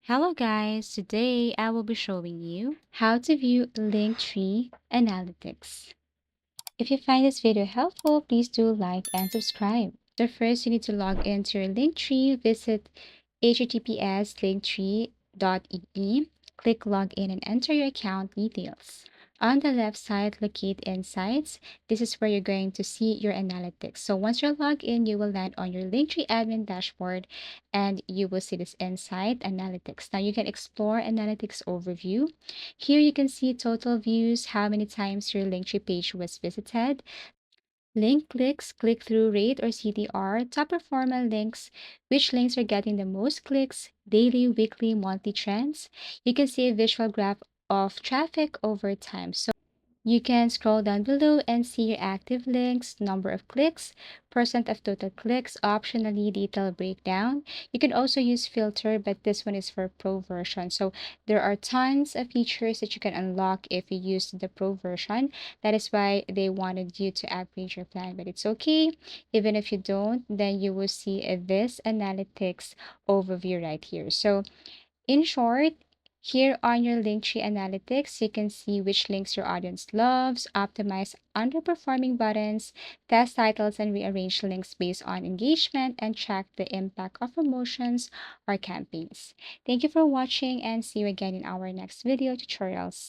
Hello guys, today I will be showing you how to view Linktree analytics. If you find this video helpful, please do like and subscribe. So first you need to log into your Linktree, visit https://linktree.ee, click login and enter your account details. On the left side, locate Insights. This is where you're going to see your analytics. So once you're logged in, you will land on your Linktree admin dashboard and you will see this Insight Analytics. Now you can explore Analytics Overview. Here you can see total views, how many times your Linktree page was visited, link clicks, click-through rate or CTR, top performer links, which links are getting the most clicks, daily, weekly, monthly trends. You can see a visual graph of traffic over time. So you can scroll down below and see your active links, number of clicks, percent of total clicks, optionally detailed breakdown. You can also use filter, but this one is for pro version. So there are tons of features that you can unlock if you use the pro version. That is why they wanted you to upgrade your plan, but it's okay. Even if you don't, then you will see this analytics overview right here. So in short, here on your Linktree analytics, you can see which links your audience loves, optimize underperforming buttons, test titles, and rearrange links based on engagement, and track the impact of promotions or campaigns. Thank you for watching and see you again in our next video tutorials.